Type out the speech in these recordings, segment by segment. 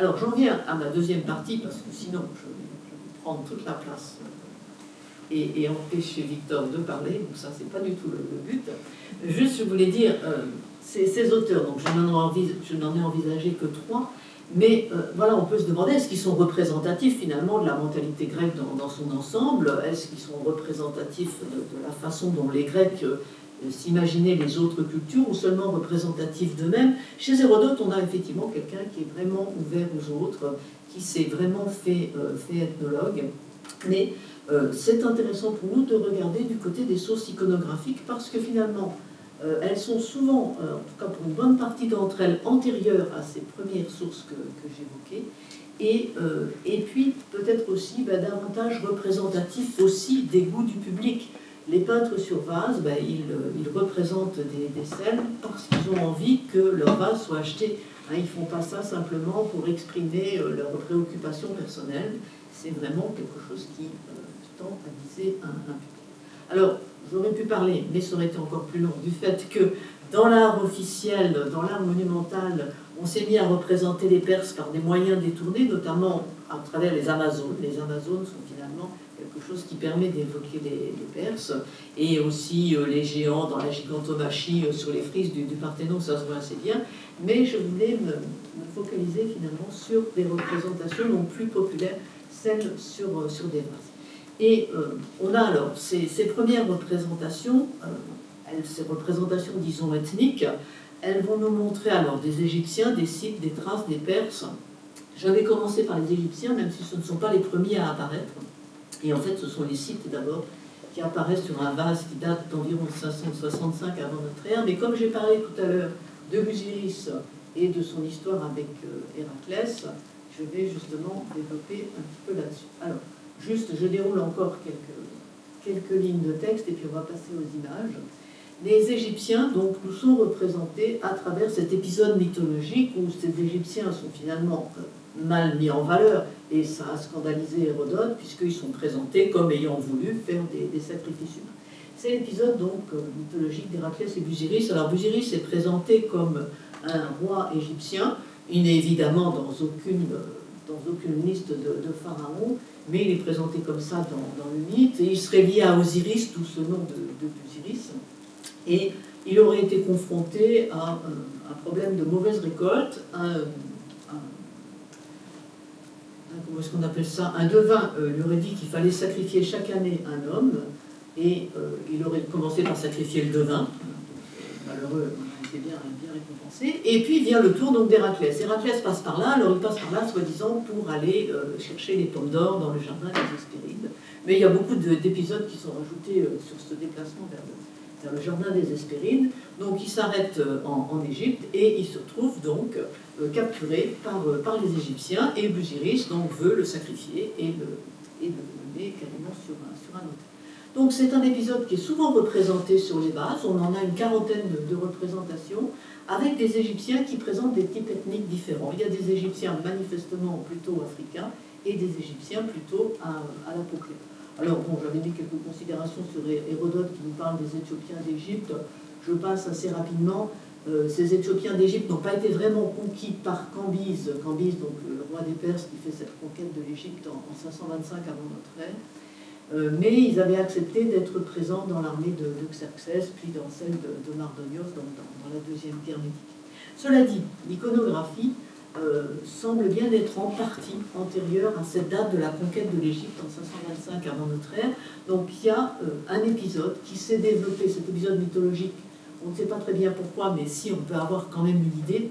Alors j'en viens à ma deuxième partie, parce que sinon je vais prendre toute la place et empêcher Victor de parler, donc ça c'est pas du tout le but. Juste je voulais dire, ces auteurs, donc je n'en ai envisagé que 3, mais voilà, on peut se demander, est-ce qu'ils sont représentatifs finalement de la mentalité grecque dans son ensemble? Est-ce qu'ils sont représentatifs de la façon dont les Grecs s'imaginer les autres cultures, ou seulement représentatifs d'eux-mêmes? Chez Hérodote, on a effectivement quelqu'un qui est vraiment ouvert aux autres, qui s'est vraiment fait ethnologue. Mais c'est intéressant pour nous de regarder du côté des sources iconographiques, parce que finalement, elles sont souvent, en tout cas pour une bonne partie d'entre elles, antérieures à ces premières sources que j'évoquais, et puis peut-être aussi davantage représentatifs aussi des goûts du public. Les peintres sur vase, ils représentent des scènes parce qu'ils ont envie que leur vase soit acheté. Hein, ils ne font pas ça simplement pour exprimer leurs préoccupations personnelles. C'est vraiment quelque chose qui tend à viser un public. Alors, j'aurais pu parler, mais ça aurait été encore plus long, du fait que dans l'art officiel, dans l'art monumental, on s'est mis à représenter les Perses par des moyens détournés, notamment à travers les Amazones. Les Amazones sont finalement quelque chose qui permet d'évoquer les Perses, et aussi les géants dans la gigantomachie sur les frises du Parthénon, ça se voit assez bien. Mais je voulais me focaliser finalement sur des représentations non plus populaires, celles sur des vases. Et on a alors ces premières représentations, ces représentations, disons, ethniques, elles vont nous montrer alors des Égyptiens, des Scythes, des Thraces, des Perses. J'avais commencé par les Égyptiens, même si ce ne sont pas les premiers à apparaître. Et en fait, ce sont les Scythes d'abord qui apparaissent sur un vase qui date d'environ 565 avant notre ère. Mais comme j'ai parlé tout à l'heure de Busiris et de son histoire avec Héraclès, je vais justement développer un petit peu là-dessus. Alors, juste, je déroule encore quelques lignes de texte et puis on va passer aux images. Les Égyptiens, donc, nous sont représentés à travers cet épisode mythologique où ces Égyptiens sont finalement mal mis en valeur, et ça a scandalisé Hérodote, puisqu'ils sont présentés comme ayant voulu faire des sacrifices humains. C'est l'épisode donc mythologique d'Héraclès et Busiris. Alors Busiris est présenté comme un roi égyptien. Il n'est évidemment dans aucune liste de pharaons, mais il est présenté comme ça dans le mythe, et il serait lié à Osiris, d'où ce nom de Busiris. Et il aurait été confronté à un problème de mauvaise récolte, comment est-ce qu'on appelle ça, un devin lui aurait dit qu'il fallait sacrifier chaque année un homme, et il aurait commencé par sacrifier le devin. Malheureux, il a été bien récompensé. Et puis vient le tour d'Héraclès. Héraclès passe par là, alors il passe par là, soi-disant, pour aller chercher les pommes d'or dans le jardin des Hespérides. Mais il y a beaucoup d'épisodes qui sont rajoutés sur ce déplacement vers le jardin des Hespérides. Donc il s'arrête en Égypte et il se trouve donc capturé par les Égyptiens, et Busiris donc veut le sacrifier et le mener carrément sur un autel. Donc c'est un épisode qui est souvent représenté sur les vases. On en a une quarantaine de représentations avec des Égyptiens qui présentent des types ethniques différents. Il y a des Égyptiens manifestement plutôt africains et des Égyptiens plutôt à la peau claire. Alors bon, j'avais mis quelques considérations sur Hérodote qui nous parle des Éthiopiens d'Égypte. Je passe assez rapidement. Ces Éthiopiens d'Égypte n'ont pas été vraiment conquis par Cambyse, donc le roi des Perses qui fait cette conquête de l'Égypte en 525 avant notre ère. Mais ils avaient accepté d'être présents dans l'armée de Xerxès, puis dans celle de Mardonios, dans la deuxième guerre médique. Cela dit, l'iconographie semble bien être en partie antérieure à cette date de la conquête de l'Égypte en 525 avant notre ère. Donc il y a un épisode qui s'est développé, cet épisode mythologique, on ne sait pas très bien pourquoi, mais si on peut avoir quand même une idée,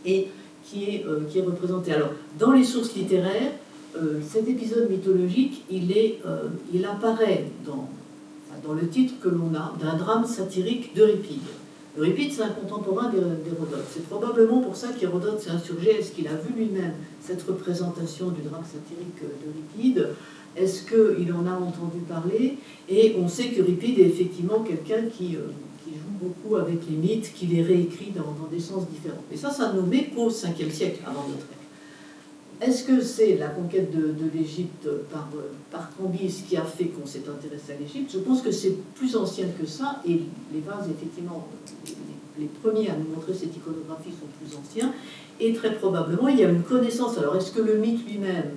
et qui est représenté. Alors, dans les sources littéraires, cet épisode mythologique, il apparaît dans le titre que l'on a d'un drame satirique d'Euripide. Euripide, c'est un contemporain d'Hérodote. C'est probablement pour ça qu'Hérodote s'est insurgé. Est-ce qu'il a vu lui-même cette représentation du drame satirique d'Euripide? Est-ce qu'il en a entendu parler? Et on sait qu'Euripide est effectivement quelqu'un qui joue beaucoup avec les mythes, qui les réécrit dans des sens différents. Et ça nous met qu'au 5e siècle avant notre ère. Est-ce que c'est la conquête de l'Égypte par Cambyse qui a fait qu'on s'est intéressé à l'Égypte? Je pense que c'est plus ancien que ça, et les vases, effectivement, les premiers à nous montrer cette iconographie sont plus anciens, et très probablement il y a une connaissance. Alors est-ce que le mythe lui-même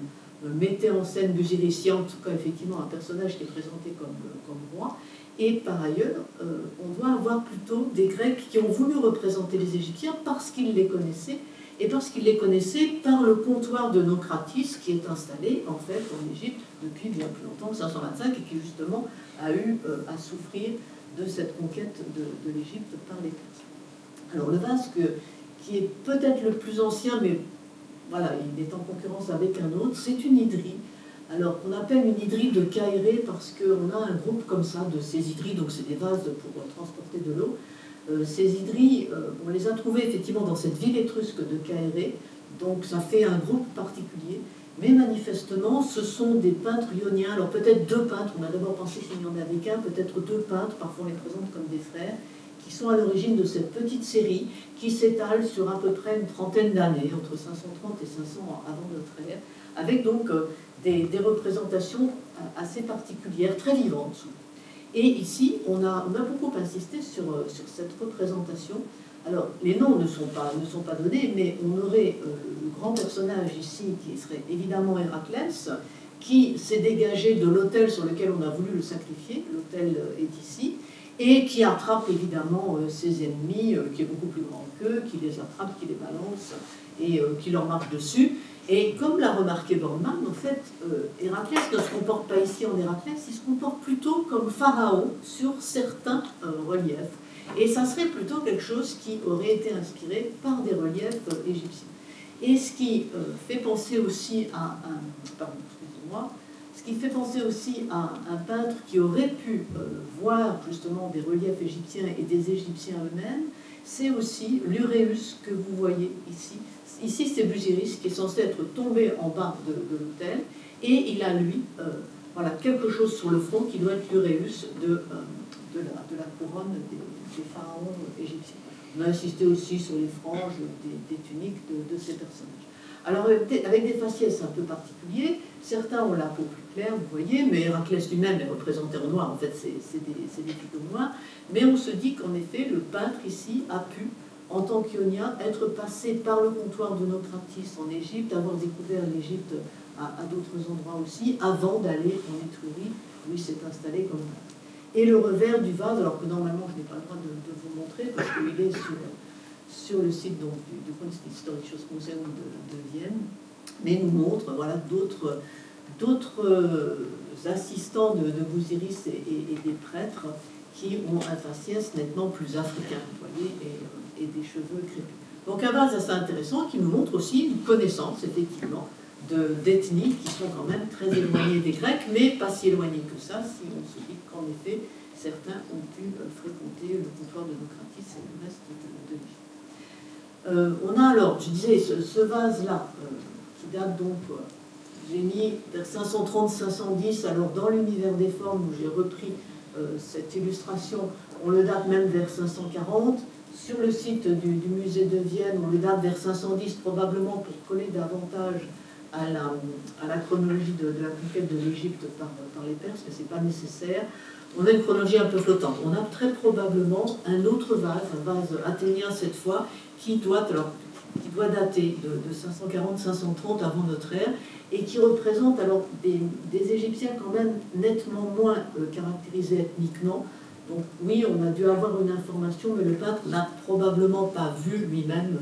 mettait en scène Busiris, en tout cas effectivement un personnage qui est présenté comme roi, et par ailleurs on doit avoir plutôt des Grecs qui ont voulu représenter les Égyptiens parce qu'ils les connaissaient, et parce qu'ils les connaissaient par le comptoir de Naucratis qui est installé en fait en Égypte depuis bien plus longtemps, 525, et qui justement a eu à souffrir de cette conquête de l'Égypte par les Perses. Alors le vase qui est peut-être le plus ancien, mais voilà, il est en concurrence avec un autre, c'est une hydrie. Alors qu'on appelle une hydrie de Caérée parce qu'on a un groupe comme ça de ces hydries, donc c'est des vases pour transporter de l'eau. Ces hydries, on les a trouvées effectivement dans cette ville étrusque de Caérée, donc ça fait un groupe particulier, mais manifestement ce sont des peintres ioniens, alors peut-être deux peintres, on a d'abord pensé qu'il n'y en avait qu'un, peut-être deux peintres, parfois on les présente comme des frères, qui sont à l'origine de cette petite série qui s'étale sur à peu près une trentaine d'années, entre 530 et 500 avant notre ère, avec donc des représentations assez particulières, très vivantes. Et ici, on a beaucoup insisté sur cette représentation. Alors, les noms ne sont pas donnés, mais on aurait le grand personnage ici, qui serait évidemment Héraclès, qui s'est dégagé de l'autel sur lequel on a voulu le sacrifier, l'autel est ici, et qui attrape évidemment ses ennemis, qui est beaucoup plus grand qu'eux, qui les attrape, qui les balance, et qui leur marche dessus. Et comme l'a remarqué Bornemann, en fait, Héraclès ne se comporte pas ici en Héraclès, il se comporte plutôt comme pharaon sur certains reliefs. Et ça serait plutôt quelque chose qui aurait été inspiré par des reliefs égyptiens. Et ce qui fait penser aussi à ce qui fait penser aussi à un peintre qui aurait pu voir justement des reliefs égyptiens et des Égyptiens eux-mêmes, c'est aussi l'Uréus que vous voyez ici. Ici, c'est Busiris qui est censé être tombé en bas de l'autel, et il a, lui, voilà, quelque chose sur le front qui doit être l'Uréus de la couronne des pharaons égyptiens. On a insisté aussi sur les franges des tuniques de ces personnages. Alors, avec des faciès un peu particuliers, certains ont la peau plus claire, vous voyez, mais Héraclès lui-même est représenté en noir, en fait, c'est des figures noires. Mais on se dit qu'en effet, le peintre ici a pu, en tant qu'ionien, être passé par le comptoir de Naucratis en Égypte, avoir découvert l'Égypte à d'autres endroits aussi, avant d'aller en Étrurie, où il s'est installé comme peintre. Et le revers du vase, alors que normalement je n'ai pas le droit de vous montrer, parce qu'il est sur le site donc, du Kunsthistorisches Museum de Vienne, mais nous montre voilà, d'autres assistants de Busiris et des prêtres qui ont un faciès nettement plus africain, vous voyez, et des cheveux crépus. Donc un vase assez intéressant qui nous montre aussi une connaissance, effectivement, d'ethnies qui sont quand même très éloignées des Grecs, mais pas si éloignées que ça, si on se dit qu'en effet, certains ont pu fréquenter le comptoir de Naucratis et le reste de l'Égypte. On a alors, je disais, ce vase-là, qui date donc, j'ai mis vers 530-510, alors dans l'univers des formes, où j'ai repris cette illustration, on le date même vers 540. Sur le site du musée de Vienne, on le date vers 510, probablement pour coller davantage à la chronologie de la conquête de l'Égypte par les Perses, mais ce n'est pas nécessaire. On a une chronologie un peu flottante. On a très probablement un autre vase, un vase athénien cette fois, qui doit dater de 540-530 avant notre ère, et qui représente alors des Égyptiens quand même nettement moins caractérisés ethniquement. Donc oui, on a dû avoir une information, mais le peintre n'a probablement pas vu lui-même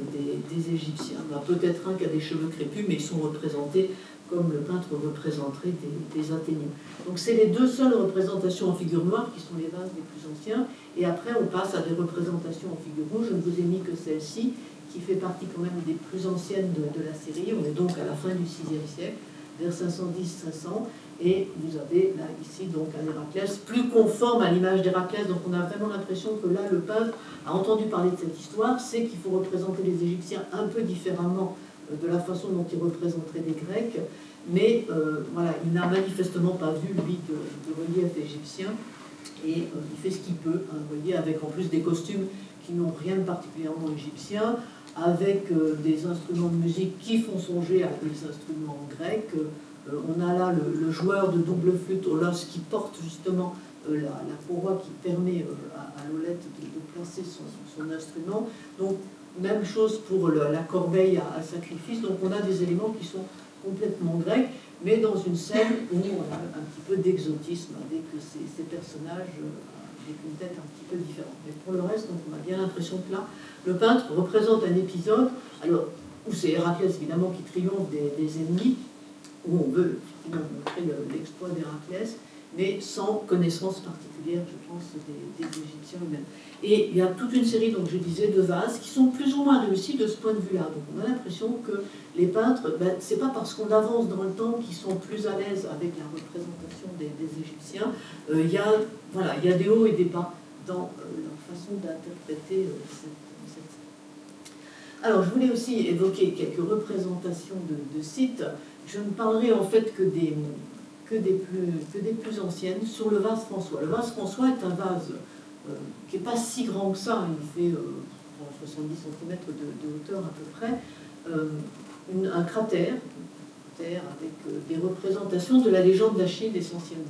des Égyptiens. Il y en a peut-être un qui a des cheveux crépus, mais ils sont représentés comme le peintre représenterait des Athéniens. Donc c'est les deux seules représentations en figure noire qui sont les vases les plus anciens. Et après, on passe à des représentations en figure rouge. Je ne vous ai mis que celle-ci, qui fait partie quand même des plus anciennes de la série. On est donc à la fin du VIe siècle, vers 510-500. Et vous avez là, ici, donc, un Héraclès plus conforme à l'image d'Héraclès. Donc on a vraiment l'impression que là, le peintre a entendu parler de cette histoire, sait qu'il faut représenter les Égyptiens un peu différemment de la façon dont il représenterait des Grecs, mais voilà, il n'a manifestement pas vu, lui, de relief égyptien, et il fait ce qu'il peut, hein, vous voyez, avec en plus des costumes qui n'ont rien de particulièrement égyptien, avec des instruments de musique qui font songer à des instruments grecs. On a là le joueur de double flûte Olos qui porte justement la courroie qui permet à Lolette de placer son instrument. Donc, même chose pour la corbeille à sacrifice. Donc, on a des éléments qui sont complètement grecs, mais dans une scène où on a un petit peu d'exotisme avec ces personnages avec une tête un petit peu différente. Mais pour le reste, donc, on a bien l'impression que là, le peintre représente un épisode, alors, où c'est Héraclès évidemment qui triomphe des ennemis, où on veut effectivement montrer l'exploit d'Héraclès, mais sans connaissance particulière, je pense, des Égyptiens eux-mêmes. Et il y a toute une série, donc je disais, de vases qui sont plus ou moins réussis de ce point de vue-là. Donc on a l'impression que les peintres, c'est pas parce qu'on avance dans le temps qu'ils sont plus à l'aise avec la représentation des Égyptiens. Il y a des hauts et des bas dans leur façon d'interpréter cette scène. Alors, je voulais aussi évoquer quelques représentations de sites. Je ne parlerai en fait que des plus anciennes sur le vase François. Le vase François est un vase qui n'est pas si grand que ça, il fait 70 cm de hauteur à peu près, un cratère avec des représentations de la légende d'Achille essentiellement.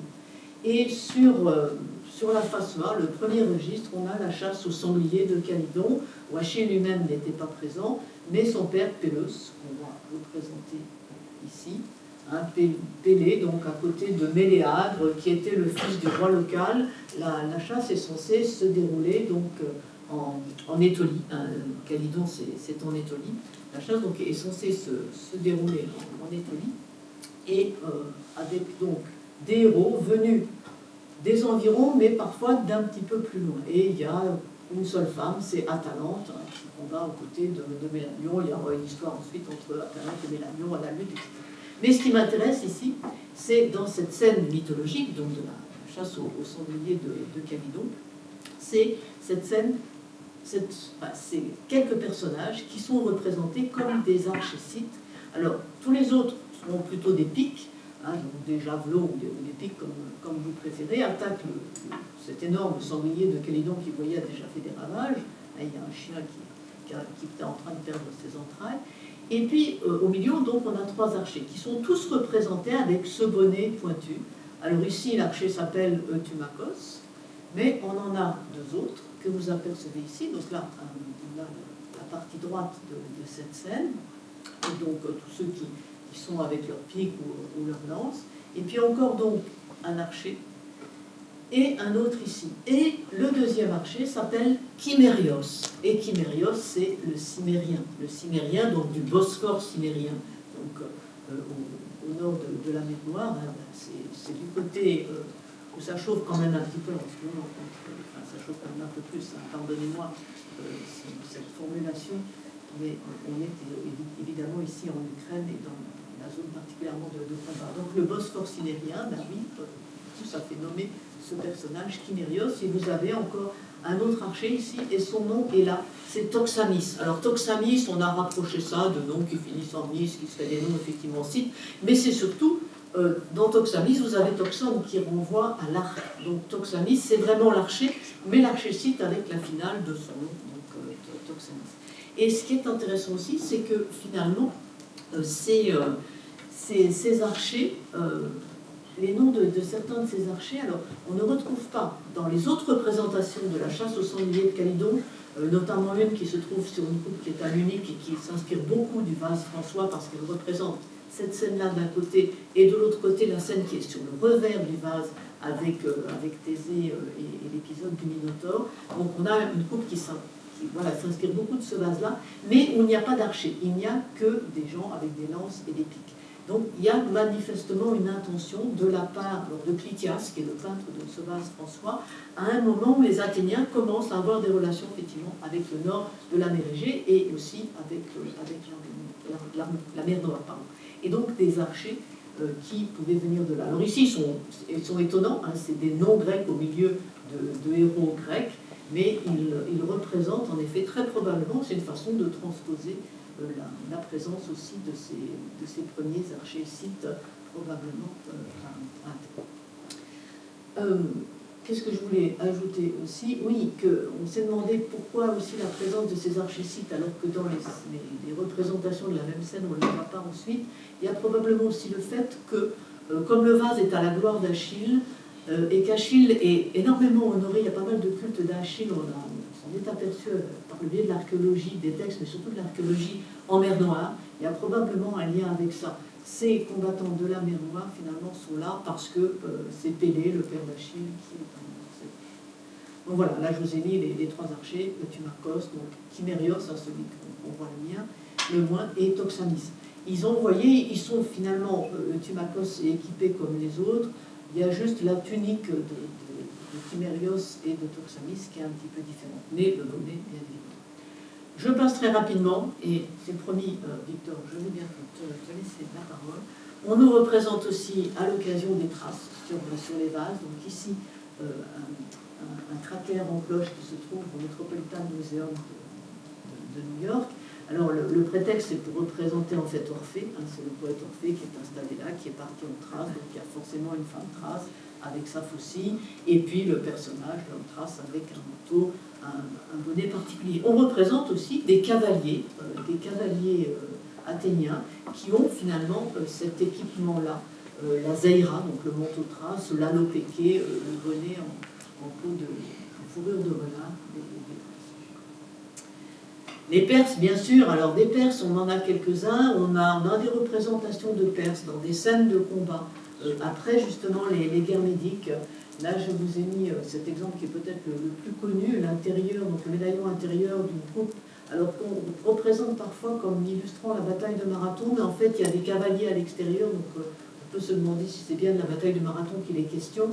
Et sur la face A, le premier registre, on a la chasse au sanglier de Calydon, où Achille lui-même n'était pas présent, mais son père Péleus, qu'on va représenter ici, Pélée, donc à côté de Méléagre, qui était le fils du roi local. La chasse est censée se dérouler donc en Étolie. Calydon, c'est en Étolie. La chasse donc, est censée se dérouler en Étolie, et avec donc des héros venus des environs, mais parfois d'un petit peu plus loin. Et il y a une seule femme, c'est Atalante, qui combat aux côtés de Mélanion. Il y aura une histoire ensuite entre Atalante et Mélanion à la lutte, etc. Mais ce qui m'intéresse ici, c'est dans cette scène mythologique, donc de la chasse au sanglier de Calydon, c'est cette scène, c'est quelques personnages qui sont représentés comme des archésites. Alors, tous les autres sont plutôt des pics, donc des javelots ou des pics comme vous préférez, attaquent cet énorme sanglier de Calydon qui, vous voyez, a déjà fait des ravages. Là, il y a un chien qui est en train de perdre ses entrailles. Et puis, au milieu, donc, on a trois archers qui sont tous représentés avec ce bonnet pointu. Alors ici, l'archer s'appelle Euthymakos, mais on en a deux autres que vous apercevez ici. Donc là, on a la partie droite de cette scène, et donc tous ceux qui sont avec leur pique ou leur lance. Et puis encore donc un archer, et un autre ici. Et le deuxième archer s'appelle Chimérios. Et Chimérios, c'est le cimérien, donc du Bosphore cimérien, donc au nord de la mer Noire. C'est du côté où ça chauffe quand même un petit peu en ce moment. Enfin, ça chauffe quand même un peu plus, pardonnez-moi cette formulation, mais on est évidemment ici en Ukraine et dans la zone particulièrement de combat. Donc le Bosphore cimérien, oui, ça fait nommer ce personnage, Chimérios, et vous avez encore un autre archer ici, et son nom est là, c'est Toxamis. Alors Toxamis, on a rapproché ça de noms qui finissent en mis, qui seraient des noms effectivement scythes, mais c'est surtout, dans Toxamis, vous avez Toxane qui renvoie à l'arc. Donc Toxamis, c'est vraiment l'archer, mais l'archer scythe avec la finale de son nom, donc Toxamis. Et ce qui est intéressant aussi, c'est que finalement, ces archers, les noms de certains de ces archers, alors on ne retrouve pas dans les autres représentations de la chasse au sanglier de Calydon, notamment une qui se trouve sur une coupe qui est à l'unique et qui s'inspire beaucoup du vase François parce qu'elle représente cette scène-là d'un côté et de l'autre côté la scène qui est sur le revers du vase avec Thésée et l'épisode du Minotaure. Donc on a une coupe qui s'inspire beaucoup de ce vase-là, mais où il n'y a pas d'archer, il n'y a que des gens avec des lances et des piques. Donc il y a manifestement une intention de la part de Clytias, qui est le peintre de ce vase François, à un moment où les Athéniens commencent à avoir des relations effectivement avec le nord de la mer Égée et aussi avec la mer Noire. Pardon. Et donc des archers qui pouvaient venir de là. Alors ici, ils sont étonnants, c'est des noms grecs au milieu de héros grecs, mais ils représentent en effet très probablement, c'est une façon de transposer la présence aussi de ces premiers archers scythes, probablement qu'est-ce que je voulais ajouter aussi? Oui, on s'est demandé pourquoi aussi la présence de ces archers scythes, alors que dans les représentations de la même scène, on ne les voit pas ensuite. Il y a probablement aussi le fait que, comme le vase est à la gloire d'Achille, et qu'Achille est énormément honoré. Il y a pas mal de cultes d'Achille. On s'en est aperçu par le biais de l'archéologie, des textes, mais surtout de l'archéologie en mer Noire. Il y a probablement un lien avec ça. Ces combattants de la mer Noire, finalement, sont là parce que c'est Pélée, le père d'Achille, qui est en... Donc voilà, là je vous ai mis les trois archers, Euthymakos, donc Chimérios, celui qu'on voit le mien, le moins, et Toxamis. Ils ont, vous voyez, ils sont finalement, Euthymakos est équipé comme les autres, il y a juste la tunique de Chimérios et de Toxamis qui est un petit peu différente, mais le bonnet, bien évidemment. Je passe très rapidement, et c'est promis, Victor, je vais bien te laisser la parole. On nous représente aussi, à l'occasion des traces sur les vases, donc ici, un cratère en cloche qui se trouve au Metropolitan Museum de New York. Alors le prétexte c'est pour représenter en fait Orphée, hein, c'est le poète Orphée qui est installé là, qui est parti en Thrace, donc il y a forcément une femme Thrace avec sa faucille, et puis le personnage, l'homme Thrace avec un manteau, un bonnet particulier. On représente aussi des cavaliers athéniens qui ont finalement cet équipement-là, la Zeira, donc le manteau Thrace, l'anopéké, le bonnet en peau de fourrure de renard. Les Perses, bien sûr, alors des Perses, on en a quelques-uns, on a des représentations de Perses dans des scènes de combat. Après, justement, les guerres médiques, là, je vous ai mis cet exemple qui est peut-être le plus connu, l'intérieur, donc le médaillon intérieur d'une troupe, alors qu'on représente parfois comme illustrant la bataille de Marathon, mais en fait, il y a des cavaliers à l'extérieur, donc on peut se demander si c'est bien de la bataille de Marathon qu'il est question,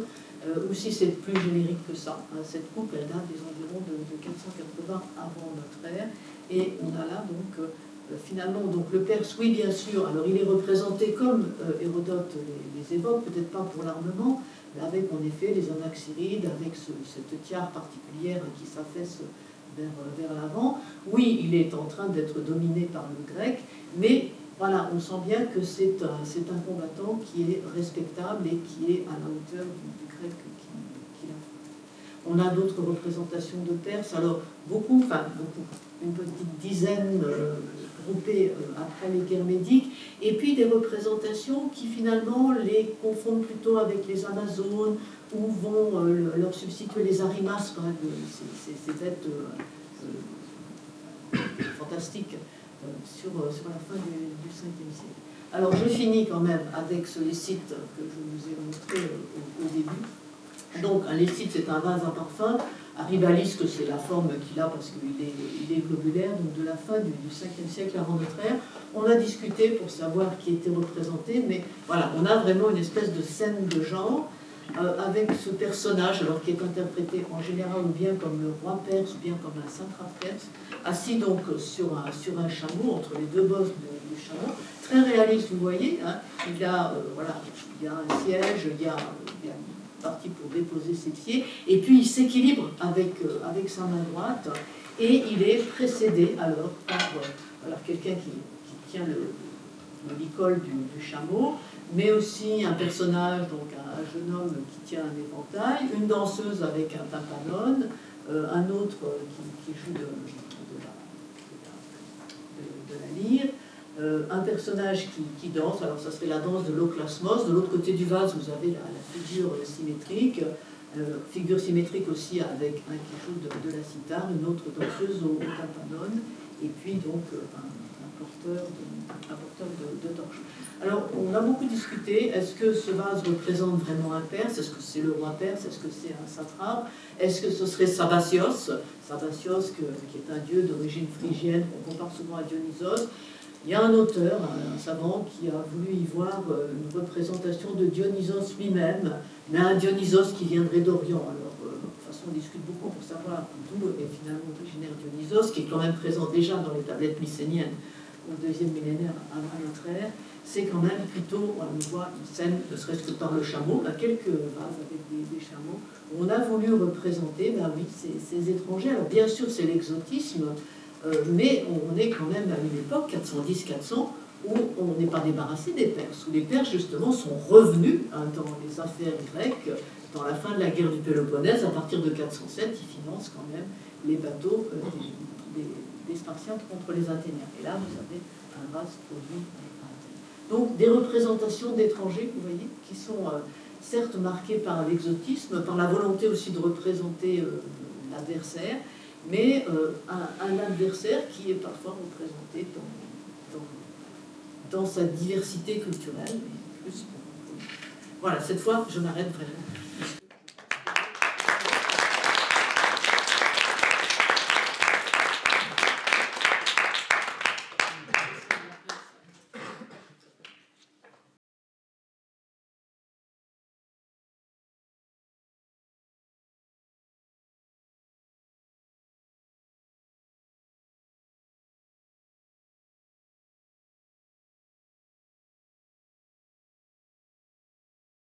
ou si c'est plus générique que ça. Cette coupe, elle date des environs de 480 avant notre ère, et on a là donc finalement donc le Perse, oui bien sûr, alors il est représenté comme Hérodote les évoque, peut-être pas pour l'armement, mais avec en effet les anaxirides, avec cette tiare particulière qui s'affaisse vers l'avant. Oui, il est en train d'être dominé par le grec, mais voilà, on sent bien que c'est un combattant qui est respectable et qui est à la hauteur du grec qu'il a. On a d'autres représentations de Perses, alors beaucoup, une petite dizaine groupées après les guerres médiques, et puis des représentations qui finalement les confondent plutôt avec les Amazones, où vont leur substituer les Arimas, quand même, ces bêtes fantastiques sur la fin du 5e siècle. Alors je finis quand même avec ce lécite que je vous ai montré au début. Donc un lécite, c'est un vase à parfum. Aribalisque, c'est la forme qu'il a parce qu'il est globulaire, donc de la fin du 5e siècle avant notre ère. On a discuté pour savoir qui était représenté, mais voilà, on a vraiment une espèce de scène de genre avec ce personnage, alors qui est interprété en général ou bien comme le roi perse ou bien comme la satrape perse, assis donc sur un chameau, entre les deux bosses du chameau, très réaliste, vous voyez, hein. Il y a un siège, il y a une partie pour déposer ses pieds, et puis il s'équilibre avec sa main droite, et il est précédé alors par quelqu'un qui tient le licol du chameau, mais aussi un personnage, donc un jeune homme qui tient un éventail, une danseuse avec un tympanone, un autre qui joue de la lyre, un personnage qui danse, alors ça serait la danse de l'oklasmos. De l'autre côté du vase, vous avez la figure symétrique, figure symétrique aussi avec un qui joue de la cithare, une autre danseuse au tympanone, et puis donc un porteur de torche. Alors, on a beaucoup discuté, est-ce que ce vase représente vraiment un Perse? Est-ce que c'est le roi perse? Est-ce que c'est un satrape? Est-ce que ce serait Sabassios, qui est un dieu d'origine phrygienne, qu'on compare souvent à Dionysos? Il y a un auteur, un savant, qui a voulu y voir une représentation de Dionysos lui-même, mais un Dionysos qui viendrait d'Orient. Alors, de toute façon, on discute beaucoup pour savoir d'où est finalement originaire Dionysos, qui est quand même présent déjà dans les tablettes mycéniennes au 2e millénaire avant notre ère. C'est quand même plutôt, on voit une scène, ne serait-ce que par le chameau, quelques vases avec des chameaux. On a voulu représenter, oui, ces étrangers. Alors bien sûr, c'est l'exotisme, mais on est quand même à une époque, 410-400, où on n'est pas débarrassé des Perses, où les Perses, justement, sont revenus dans les affaires grecques, dans la fin de la guerre du Péloponnèse. À partir de 407, ils financent quand même les bateaux des Spartiates contre les Athéniens. Et là, vous avez un vase produit. Donc, des représentations d'étrangers, vous voyez, qui sont certes marqué par l'exotisme, par la volonté aussi de représenter l'adversaire, mais un adversaire qui est parfois représenté dans sa diversité culturelle. Mais plus, voilà, cette fois, je m'arrête vraiment.